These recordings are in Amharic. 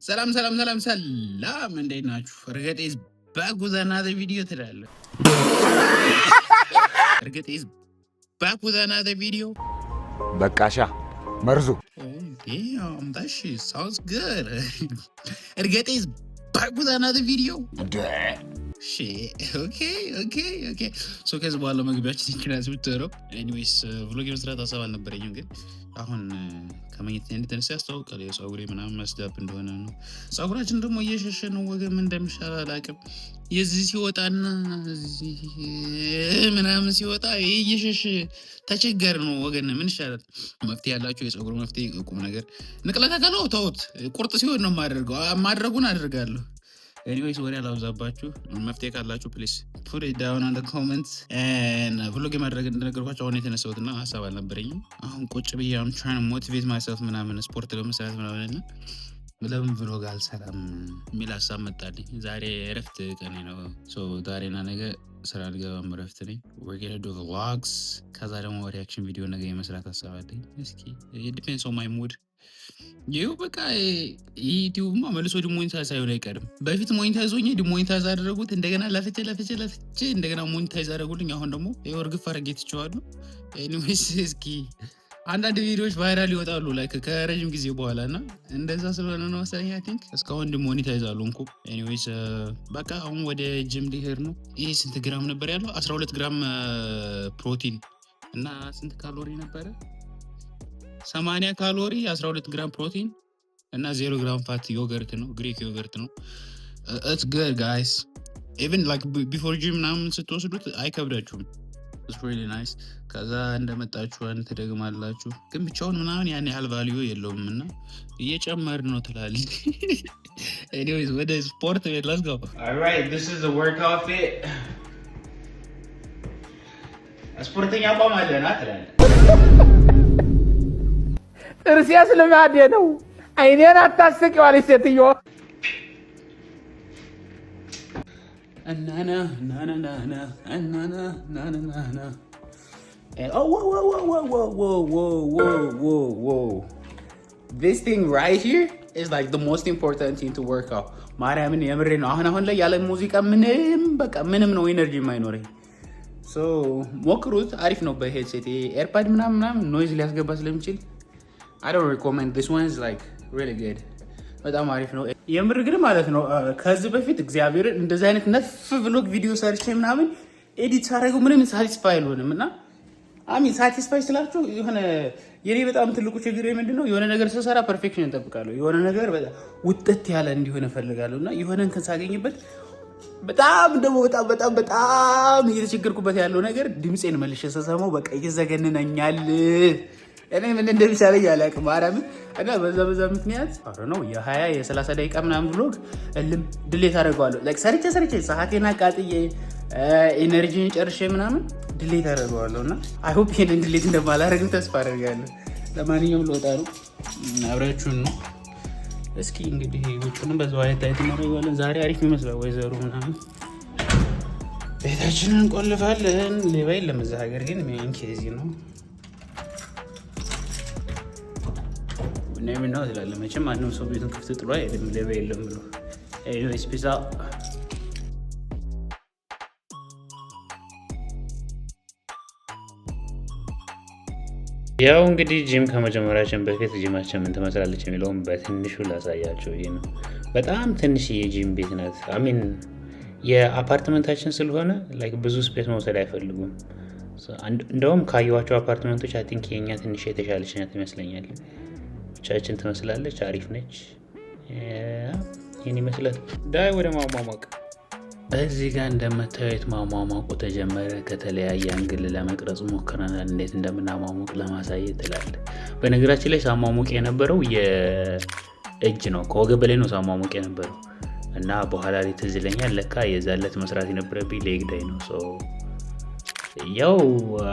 ሰላም ሰላም ሰላም ሰላም እንዴት ናችሁ? እርግጥ is back with another video ትላለህ። እርግጥ is back with another video። በቃሻ መርዙ damn that shit sounds good። እርግጥ is back with another video። shit okay so ከዚህ በኋላ መግቢያችን ይችላል ብትረው anyways vlog መስራት ሀሳብ አልነበረኝም ግን አሁን ከመኝታ እንደተነሳ ያስተዋውቃል የፀጉሬ ምናምን መስዳብ እንደሆነ ነው። ፀጉራችን ደግሞ እየሸሸ ነው ወገን ምን እንደምሻል አላውቅም። የዚህ ሲወጣና እዚህ ምናምን ሲወጣ እየሸሸ ተቸገር ነው ወገን ምን ይሻላል? መፍትሄ ያላችሁ የፀጉር መፍትሄ ቁም ነገር ንቅለ ተከላው ተውት። ቁርጥ ሲሆን ነው ማድረጉን አድርጋለሁ። anyways ወሬ አላብዛባችሁ። መፍትሄ ካላችሁ ፕሊዝ put it down on the comments and vlog ማድረግ እንደነገርኳችሁ አሁን የተነሳሁትና ሀሳብ አልነበረኝም። አሁን ቁጭ ብዬ I'm trying to motivate myself ምናምን ስፖርት ለመስራት ምናምን ለምን vlog አልሰራም የሚል ሀሳብ መጣልኝ። ዛሬ እረፍት ቀኔ ነው። so ዛሬና ነገ ስራ አልገባም እረፍት ነኝ። we're gonna do vlogs ከዛ ደግሞ ሪአክሽን ቪዲዮ ነገ የመስራት ሀሳብ አለኝ። እስኪ it depends on my mood። ይኸው በቃ ዩቲዩብማ መልሶ ዲሞኔታይዝ ሳይሆን አይቀርም። በፊት ሞኔታይዝ ሆኜ ዲሞኔታይዝ አደረጉት። እንደገና ለፍቼ እንደገና ሞኔታይዝ አደረጉልኝ። አሁን ደግሞ ይኸው እርግፍ አድርጌ ትቼዋለሁ። ኤኒዌይስ እስኪ አንዳንድ ቪዲዮዎች ቫይራል ይወጣሉ ላይክ ከረጅም ጊዜ በኋላ እና እንደዛ ስለሆነ ነው መሰለኝ አይ ቲንክ እስካሁን ዲሞኔታይዝ አልሆንኩም። ኤኒዌይስ በቃ አሁን ወደ ጂም ሊሄድ ነው። ይሄ ስንት ግራም ነበር ያለው? 12 ግራም ፕሮቲን እና ስንት ካሎሪ ነበረ? 80 ካሎሪ 12 ግራም ፕሮቲን እና 0 ግራም ፋት ዮገርት ነው ግሪክ ዮገርት ነው። it's good guys even like before gym ምናምን ስትወስዱት አይከብዳችሁም። it's really nice። ከዛ እንደመጣችሁ አንተ ትደግማላችሁ ግን ብቻውን ምናምን ያን ያህል ቫልዩ የለውም እና እየጨመር ነው ትላለህ። anyways ወደ ስፖርት ቤት let's go። all right this is the workout fit። ስፖርተኛ አቋም አለና ትላለህ። እርሲያስ ልማዴ ነው። አይኔን አታስቂው አለች ሴትዮ። እናና this thing right here is like the most important thing to work out። ማርያምን የምሬ ነው። አሁን ላይ ያለ ሙዚቃ ምንም ነው ኤነርጂ የማይኖረኝ። so ሞክሩት፣ አሪፍ ነው። በሄድሴት ኤርፓድ ምናምን ኖይዝ ሊያስገባ ስለሚችል I don't recommend this one is like really good። በጣም አሪፍ ነው የምር ግን ማለት ነው። ከዚህ በፊት እግዚአብሔር እንደዚህ አይነት ነፍ vlog ቪዲዮ ሰርቼ ምናምን ኤዲት ሳደርገው ምንም ሳቲስፋይ አልሆንም እና ሳቲስፋይ ስላችሁ የሆነ የኔ በጣም ትልቁ ችግር ምንድነው የሆነ ነገር ስሰራ ፐርፌክሽን እንጠብቃለሁ። የሆነ ነገር በጣም ውጥት ያለ እንዲሆን እፈልጋለሁ እና የሆነን ከሳገኝበት በጣም እየተቸገርኩበት ያለው ነገር ድምጼን መልሼ ስሰማው በቃ እየዘገነነኛል። እኔ ምን እንደሚሻለኝ አላውቅም ማርያምን እና በዛ ምክንያት ነው የ20 የ30 ደቂቃ ምናምን vlog እልም ድሌት አደርገዋለሁ። ላይክ ሰርቼ ሰዓቴን አቃጥዬ ኢነርጂን ጨርሼ ምናምን ድሌት አደርገዋለሁ እና አይ ሆፕ ይሄን ድሌት እንደማላደርግም ተስፋ አደርጋለሁ። ለማንኛውም ልወጣ ነው አብራችሁን ነው። እስኪ እንግዲህ ውጭንም በዛው አይነት ታይት እናደርጋለን። ዛሬ አሪፍ ይመስላል ወይዘሩ ምናምን ቤታችንን እንቆልፋለን። ሌባ የለም እዛ ሀገር ግን ምን ኬዚ ነው ነኝ ነው ትላለህ። መቼም ማንም ሰው ቤቱን ክፍት ጥሎ አይደለም ሌባ የለም ብሎ። ኤኒዌይስ ፒዛ ያው እንግዲህ ጂም ከመጀመራችን በፊት ጂማችን ምን ትመስላለች የሚለውን በትንሹ ላሳያቸው። ይሄ ነው በጣም ትንሽ የጂም ቤት ናት። አሚን የአፓርትመንታችን ስለሆነ ላይክ ብዙ ስፔስ መውሰድ አይፈልጉም። እንደውም ካየኋቸው አፓርትመንቶች አይ ቲንክ የኛ ትንሽ የተሻለች ናት ይመስለኛል። ብቻችን ትመስላለች፣ አሪፍ ነች። ይሄን ይመስላል። ዳይ ወደ ማሟሟቅ እዚህ ጋር እንደምታዩት ማሟሟቁ ተጀመረ። ከተለያየ አንግል ለመቅረጽ ሞክረናል እንዴት እንደምናሟሟቅ ለማሳየት ትላለ። በነገራችን ላይ ሳሟሟቅ የነበረው የእጅ ነው፣ ከወገብ በላይ ነው ሳሟሟቅ የነበረው እና በኋላ ላይ ትዝ ይለኛል ለካ የዛለት መስራት የነበረብኝ ሌግ ዳይ ነው። ያው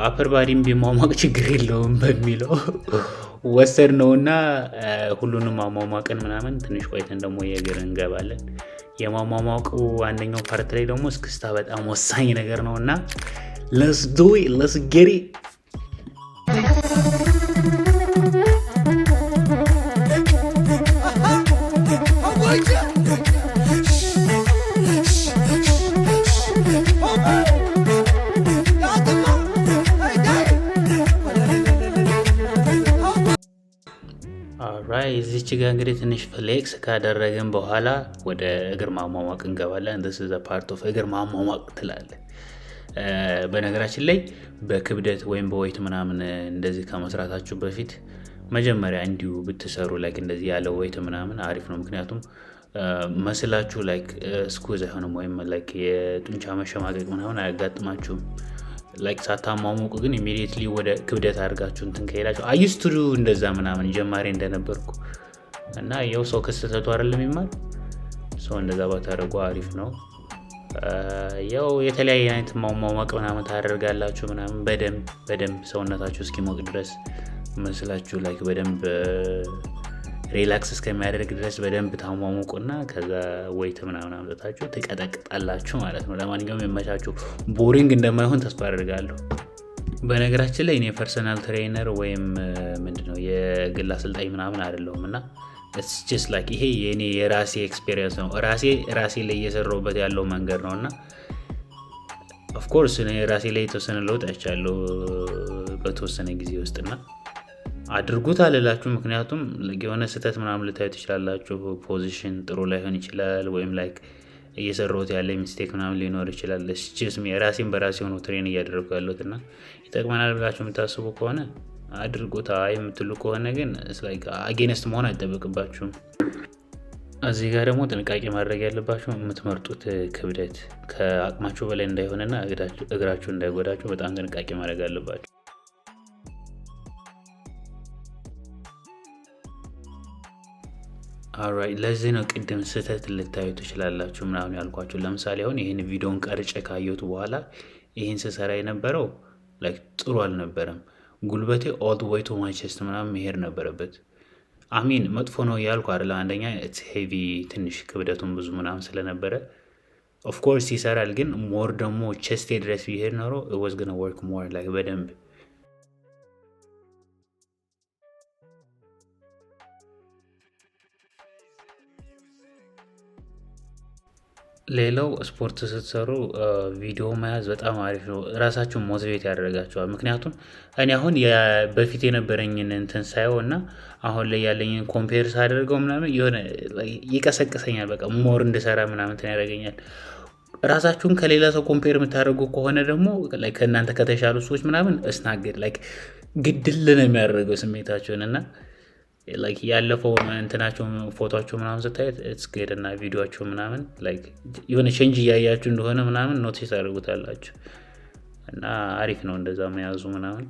አፐር ባዲም ቢሟሟቅ ችግር የለውም በሚለው ወሰድ ነውና ሁሉንም ማሟሟቅን ምናምን ትንሽ ቆይተን ደግሞ የእግር እንገባለን። የማሟሟቁ አንደኛው ፓርት ላይ ደግሞ እስክስታ በጣም ወሳኝ ነገር ነውና let's do it, let's get it። ራይ እዚች ጋር እንግዲህ ትንሽ ፍሌክስ ካደረግን በኋላ ወደ እግር ማሟሟቅ እንገባለን። this is a part of እግር ማሟሟቅ ትላለህ። በነገራችን ላይ በክብደት ወይም በዌይት ምናምን እንደዚህ ከመስራታችሁ በፊት መጀመሪያ እንዲሁ ብትሰሩ ላይክ እንደዚህ ያለ ዌይት ምናምን አሪፍ ነው። ምክንያቱም መስላችሁ ላይክ ስኩዝ አይሆንም ወይም ላይክ የጡንቻ መሸማቀቅ ምናምን አያጋጥማችሁም። ላይክ ሳታሟሙቁ ግን ኢሚዲየትሊ ወደ ክብደት አድርጋችሁ እንትን ከሄዳችሁ አዩስ ቱ እንደዛ ምናምን ጀማሪ እንደነበርኩ እና ያው ሰው ከስተቱ አይደለም ይማር ሰው እንደዛ ባታደርጉ አሪፍ ነው። ያው የተለያየ አይነት ማሟሟቅ ምናምን ታደርጋላችሁ ምናምን በደንብ ሰውነታችሁ እስኪሞቅ ድረስ መስላችሁ ላይክ በደንብ ሪላክስ እስከሚያደርግ ድረስ በደንብ ታሟሙቁና ከዛ ዌይት ምናምን አምጥታችሁ ትቀጠቅጣላችሁ ማለት ነው። ለማንኛውም የመቻችሁ ቦሪንግ እንደማይሆን ተስፋ አደርጋለሁ። በነገራችን ላይ እኔ ፐርሰናል ትሬነር ወይም ምንድነው የግል አሰልጣኝ ምናምን አይደለሁም እና it's just like ይሄ የኔ የራሴ ኤክስፒሪየንስ ነው። ራሴ ላይ እየሰራሁበት ያለው መንገድ ነውና of course እኔ ራሴ ላይ የተወሰነ ለውጥ አይቻለሁ በተወሰነ ጊዜ ውስጥና አድርጉት አልላችሁ። ምክንያቱም የሆነ ስህተት ምናምን ልታዩ ትችላላችሁ። ፖዚሽን ጥሩ ላይሆን ይችላል ወይም ላይክ እየሰራሁት ያለ ሚስቴክ ምናምን ሊኖር ይችላል። እስኪስም የራሴን በራሴ ሆኖ ትሬን እያደረኩ ያለሁትና ይጠቅመናል ብላችሁ የምታስቡ ከሆነ አድርጉት። የምትሉ ከሆነ ግን ላይክ አጌንስት መሆን አይጠበቅባችሁም። እዚህ ጋር ደግሞ ጥንቃቄ ማድረግ ያለባችሁ የምትመርጡት ክብደት ከአቅማችሁ በላይ እንዳይሆንና እግራችሁ እንዳይጎዳችሁ በጣም ጥንቃቄ ማድረግ አለባችሁ። alright ለዚህ ነው ቅድም ስህተት ልታዩ ትችላላችሁ ምናምን ያልኳችሁ። ለምሳሌ አሁን ይሄን ቪዲዮን ቀርጬ ካየሁት በኋላ ይሄን ስሰራ የነበረው ላይክ ጥሩ አልነበረም። ጉልበቴ ኦል ዘ ዌይ ቱ ማይ ቼስት ምናምን መሄድ ነበረበት። አሚን መጥፎ ነው ያልኩ አይደለም። አንደኛ ኢትስ ሄቪ ትንሽ ክብደቱን ብዙ ምናምን ስለነበረ ኦፍ ኮርስ ይሰራል፣ ግን ሞር ደግሞ ቼስቴ ድረስ ቢሄድ ኖሮ it was gonna work more like በደንብ ሌላው ስፖርት ስትሰሩ ቪዲዮ መያዝ በጣም አሪፍ ነው። ራሳችሁን ሞቲቬት ያደርጋችኋል። ምክንያቱም እኔ አሁን በፊት የነበረኝን እንትን ሳየው እና አሁን ላይ ያለኝን ኮምፔር ሳደርገው ምናምን የሆነ ይቀሰቅሰኛል። በቃ ሞር እንድሰራ ምናምን እንትን ያደርገኛል። ራሳችሁን ከሌላ ሰው ኮምፔር የምታደርጉ ከሆነ ደግሞ ከእናንተ ከተሻሉ ሰዎች ምናምን እስናገድ ላይክ ግድል ነው የሚያደርገው ስሜታችሁን እና ላይክ ያለፈው እንትናቸው ፎቶአቸው ምናምን ስታዩት it's good እና ቪዲዮአቸው ምናምን ላይክ የሆነ ቼንጅ እያያችሁ እንደሆነ ምናምን ኖቲስ አድርጉታላችሁ እና አሪፍ ነው እንደዛ መያዙ ምናምን።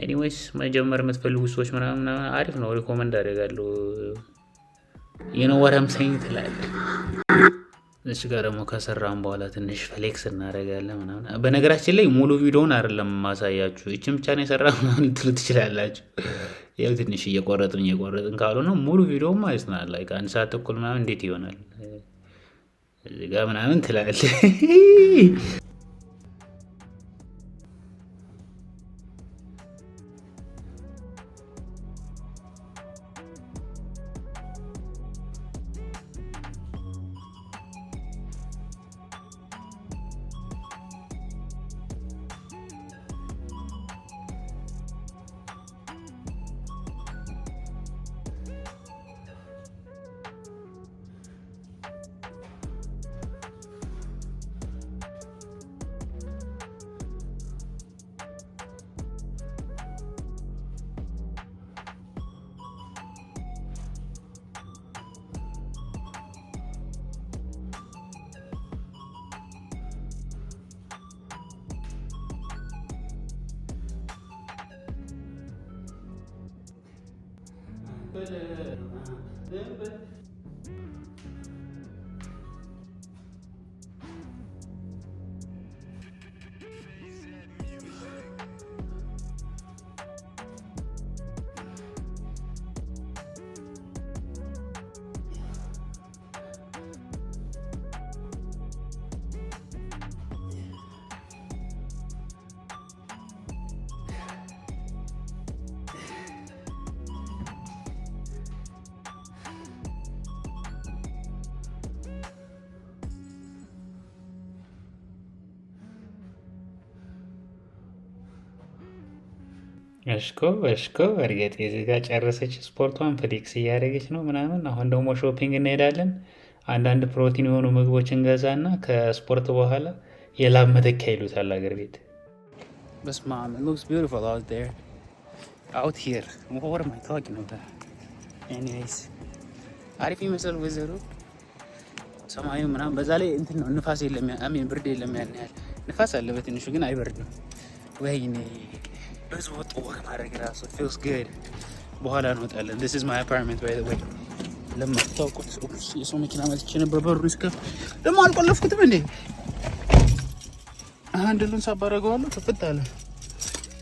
ኤኒዌይስ መጀመር የምትፈልጉ ሰዎች ምናምን አሪፍ ነው፣ ሪኮመንድ አደርጋለሁ። you know what I'm saying ትላለህ። እሺ ጋር ደግሞ ከሰራን በኋላ ትንሽ ፍሌክስ እናደርጋለን ምናምን። በነገራችን ላይ ሙሉ ቪዲዮውን አይደለም ማሳያችሁ፣ እቺን ብቻ ነው የሰራው ምናምን ልትሉ ትችላላችሁ። ያው ትንሽ እየቆረጥን ካልሆነ ሙሉ ቪዲዮ ማለት ነው ላይክ 1 ሰዓት ተኩል ምናምን እንዴት ይሆናል እዚህ ጋር ምናምን ትላለህ። እሽኮ እርግጥ የዚህ ጋር ጨረሰች ስፖርቷን ፍሌክስ እያደረገች ነው ምናምን። አሁን ደግሞ ሾፒንግ እንሄዳለን። አንዳንድ ፕሮቲን የሆኑ ምግቦች እንገዛና ከስፖርት በኋላ የላብ መተኪያ ይሉታል አገር ቤት። በስመ አብ it looks beautiful out there out here what am I talking about anyways አሪፍ ይመስላል ወዘሩ ሰማዩ ምናምን። በዛ ላይ እንትን ነው ንፋስ የለም አሜን ብርድ የለም ያን ያህል ንፋስ አለ በትንሹ ግን አይበርድም። ወይኔ በዚህ ወጥ ወክ ማድረግ ራሱ feels good። በኋላ እንወጣለን። this is my apartment by the way ለማታውቁት የሰው መኪና መጥቼ ነበር። በሩ እስከፍ ደግሞ አልቆለፍኩትም እንዴ ሃንድሉን ሳባረገዋለሁ ከፍት አለ።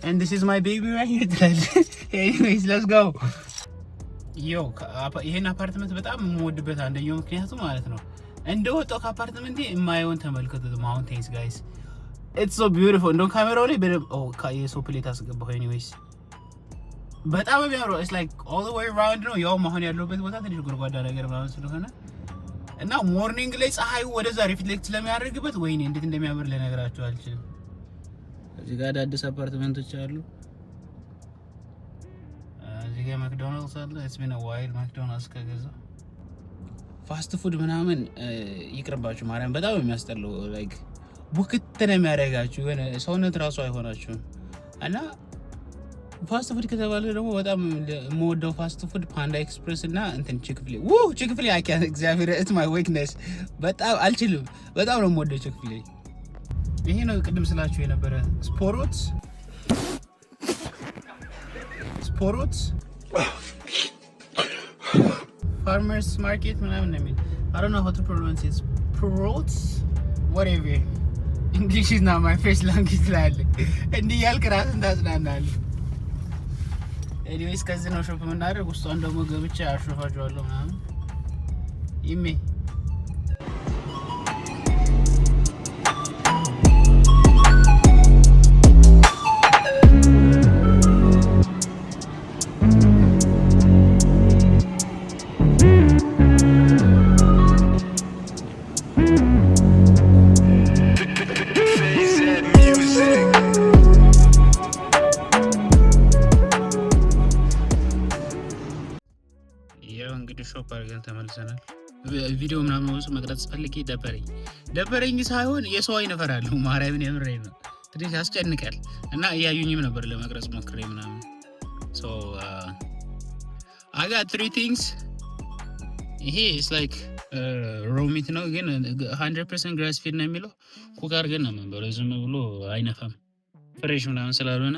and this is my baby right here anyways let's go yo ይሄን አፓርትመንት በጣም የምወድበት አንደኛው ምክንያቱ ማለት ነው እንደወጣው ከአፓርትመንቴ የማየውን ተመልከቱት ማውንቴንስ ጋይስ it's so beautiful እንደው ካሜራው ላይ የሰው ፕሌት አስገባሁ anyways በጣም የሚያምረው it's like all the way around ነው። ያው አሁን ያለሁበት ቦታ ትንሽ ጎድጓዳ ነገር ምናምን ስለሆነ እና ሞርኒንግ ላይ ፀሐዩ ወደዛ ሪፍሌክት ስለሚያደርግበት ወይኔ እንዴት እንደሚያምር ልነግራችሁ አልችልም። እዚህ ጋር አዲስ አፓርትመንቶች አሉ። እዚህ ጋር ማክዶናልድስ አለ። it's been a while ማክዶናልድስ ከገዛ ፋስት ፉድ ምናምን ይቅርባችሁ ማርያም በጣም የሚያስጠላው like ቡክት ነው የሚያደርጋችሁ የሆነ ሰውነት ራሱ አይሆናችሁም። እና ፋስት ፉድ ከተባለ ደግሞ በጣም የምወደው ፋስት ፉድ ፓንዳ ኤክስፕረስ እና እንትን ቺክፍሌ ቺክፍሌ አኪያ እግዚአብሔር it's my weakness በጣም አልችልም። በጣም ነው የምወደው ቺክፍሌ። ይሄ ነው ቅድም ስላችሁ የነበረ ስፖሮት ፋርመርስ ማርኬት ምናምን ነው የሚል I don't know how to pronounce it ስፖሮት whatever English is not my first language ላለ እንዲህ ያልክ ራስን ታጽናናለህ። ኤኒዌይስ ከዚህ ነው ሾፕ የምናደርግ። ውስጧን ደግሞ ገብቼ አሾፋቸዋለሁ ምናምን ይሜ ሾፕ አድርገን ተመልሰናል። ቪዲዮ ምናምን ወስዶ መቅረጽ ፈልጌ ደበረኝ ሳይሆን የሰው አይን እፈራለሁ። ማርያምን የምሬን ነው። ትንሽ ያስጨንቃል እና እያዩኝም ነበር ለመቅረጽ ሞክሬ ምናምን so I got 3 things ይሄ is like raw meat ነው ግን 100% grass fed ነው የሚለው ኩክ አድርገን ነው የምንበለው። ዝም ብሎ አይነፋም ፍሬሽ ምናምን ስላልሆነ።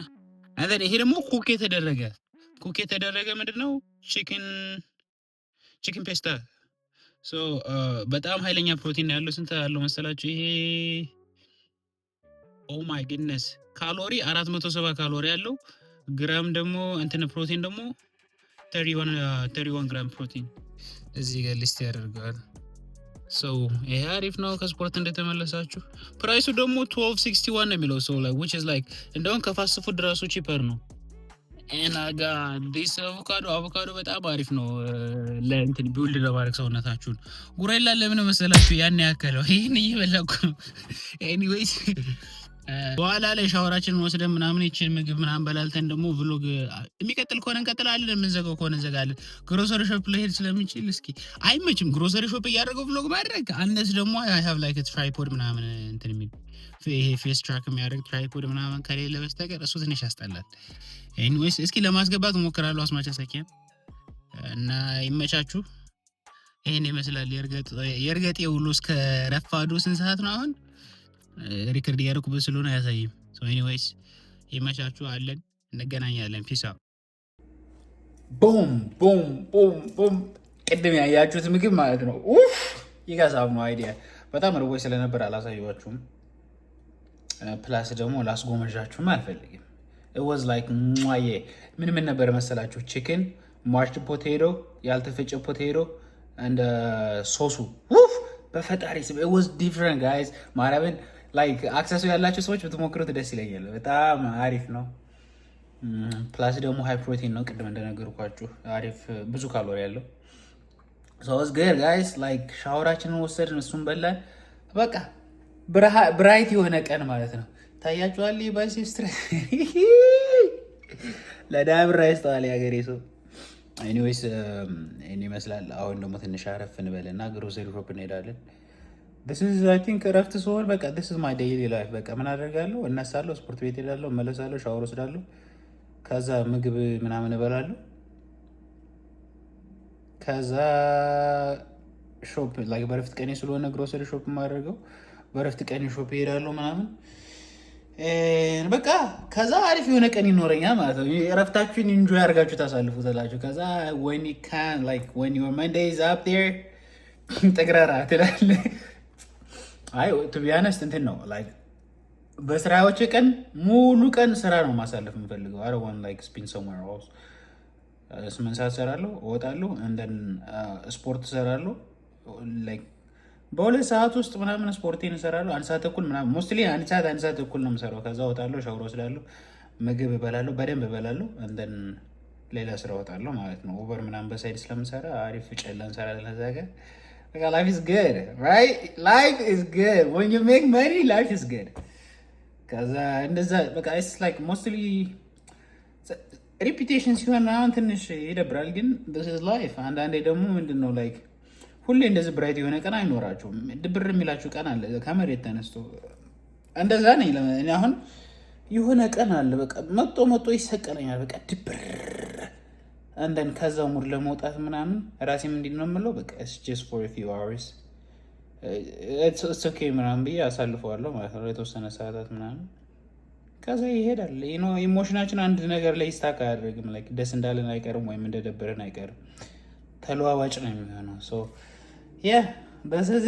ይሄ ደግሞ ኩክ የተደረገ ምንድነው ቺክን ፔስታ በጣም ኃይለኛ ፕሮቲን ያለው ስንት ያለው መሰላችሁ? ይሄ ኦ ማይ ጉድነስ ካሎሪ 470 ካሎሪ ያለው ግራም ደግሞ እንትን ፕሮቲን ደግሞ 31 ግራም ፕሮቲን እዚህ ጋር ሊስት ያደርጋል። ይሄ አሪፍ ነው ከስፖርት እንደተመለሳችሁ። ፕራይሱ ደግሞ 1261 ነው የሚለው which is like እንደውም ከፋስት ፉድ ራሱ ቺፐር ነው። እና ዲስ አቮካዶ በጣም አሪፍ ነው ለእንትን ቢውልድ ለማድረግ ሰውነታችሁን። ጉሬላ ለምን መሰላችሁ ያን ያከለው ይሄን እየበላኩ ነው። ኤኒዌይስ በኋላ ላይ ሻወራችንን ወስደን ምናምን ይችል ምግብ ምናምን በላልተን ደግሞ ቭሎግ የሚቀጥል ከሆነ እንቀጥላለን፣ የምንዘጋው ከሆነ እንዘጋለን። ግሮሰሪ ሾፕ ልሄድ ስለምችል እስኪ አይመችም ግሮሰሪ ሾፕ እያደረገው ቭሎግ ማድረግ። አንደስ ደግሞ I have like a tripod ምናምን እንትን የሚል ይሄ ፌስ ትራክ የሚያደርግ ትራይፖድ ምናምን ከሌለ በስተቀር እሱ ትንሽ ያስጠላል። ኤኒዌይስ እስኪ ለማስገባት እሞክራለሁ አስማቻ ሰኪያ እና ይመቻችሁ። ይሄን ይመስላል የእርገጤ ውሎ እስከ ረፋዱ ስንት ሰዓት ነው አሁን ሪከርድ ያደረኩበት ስለሆነ አያሳይም። ኤኒዌይስ ይመቻችሁ፣ አለን እንገናኛለን። ፒስ አውት። ቦም ቅድም ያያችሁት ምግብ ማለት ነው ይገዛም ነው አይዲያ። በጣም ርቦኝ ስለነበር አላሳየኋችሁም። ፕላስ ደግሞ ላስጎመዣችሁም አልፈልግም። it was like ምን ነበር መሰላችሁ? ቺክን፣ ማርች ፖቴቶ፣ ያልተፈጨ ፖቴቶ and ሶሱ በፈጣሪ it was different guys ማራበን like አክሰሱ ያላችሁ ሰዎች ብትሞክሩት ደስ ይለኛል። በጣም አሪፍ ነው። ፕላስ ደግሞ ሃይ ፕሮቲን ነው ቅድም እንደነገርኳችሁ። አሪፍ ብዙ ካሎሪ ያለው so it's good guys like ሻወራችንን ወሰድን፣ እሱን በላን። በቃ ብራይት የሆነ ቀን ማለት ነው። ታያችኋል ባይሴፕስ ለዳብራ ይስተዋል የሀገሬ ሰው። ኤኒዌይስ ይህን ይመስላል። አሁን ደግሞ ትንሽ አረፍ እንበልና ግሮሰሪ ሾፕ እንሄዳለን። አይ ቲንክ እረፍት ሲሆን በቃ ስ ማይ ዴይሊ ላይፍ በቃ ምን አደርጋለሁ? እነሳለሁ፣ ስፖርት ቤት ሄዳለሁ፣ እመለሳለሁ፣ ሻወር ወስዳለሁ፣ ከዛ ምግብ ምናምን እበላለሁ፣ ከዛ ሾፕ ላይ በረፍት ቀኔ ስለሆነ ግሮሰሪ ሾፕ የማደርገው በረፍት ቀኔ ሾፕ ይሄዳለሁ ምናምን በቃ ከዛ አሪፍ የሆነ ቀን ይኖረኛል ማለት ነው። እረፍታችሁን ኢንጆይ አድርጋችሁ ታሳልፉታላችሁ። ከዛ when your Monday is up there ጠቅራራ ትላለህ። አይ ቱ ቢ ኦነስት እንትን ነው በስራዎች ቀን ሙሉ ቀን ስራ ነው ማሳለፍ የምፈልገው። አይ ዋንት ስፔንድ somewhere else 8 ሰዓት እሰራለሁ፣ እወጣለሁ፣ እንደን ስፖርት እሰራለሁ። በ2 ሰዓት ውስጥ ምናምን ስፖርቴን እሰራለሁ። 1 ሰዓት ተኩል ምናምን ሞስትሊ 1 ሰዓት ተኩል ነው የምሰራው። ከዛ እወጣለሁ፣ ሻወር ወስዳለሁ፣ ምግብ እበላለሁ፣ በደንብ እበላለሁ፣ እንደን ሌላ ስራ እወጣለሁ ማለት ነው። ኦቨር ምናምን በሳይድ ስለምሰራ አሪፍ ጨላ እንሰራለን። ከዛ ጋር በቃ ላይፍ ኢዝ ጉድ ራይት፣ ላይፍ ኢዝ ጉድ when you make money, life is good። ከዛ እንደዛ በቃ ኢትስ ሞስትሊ ሪፒቴሽን ሲሆን አሁን ትንሽ ይደብራል፣ ግን this is life። አንዳንዴ ደግሞ ምንድነው ሁሌ እንደዚህ ብራይት የሆነ ቀን አይኖራቸውም። ድብር የሚላችሁ ቀን አለ ከመሬት ተነስቶ። እንደዛ ነኝ እኔ አሁን የሆነ ቀን አለ በቃ መጦ ይሰቀለኛል በቃ ድብር እንደን ከዛ ሙድ ለመውጣት ምናምን ራሴም እንዲህ ነው የምለው በቃ it's just for a few hours it's okay ምናምን ብዬ አሳልፈዋለሁ ማለት ነው የተወሰነ ሰዓታት ምናምን። ከዛ ይሄዳል። ኢሞሽናችን አንድ ነገር ላይ ስታክ አያደርግም። ደስ እንዳለን አይቀርም ወይም እንደደበረን አይቀርም። ተለዋዋጭ ነው የሚሆነው። በዘዘ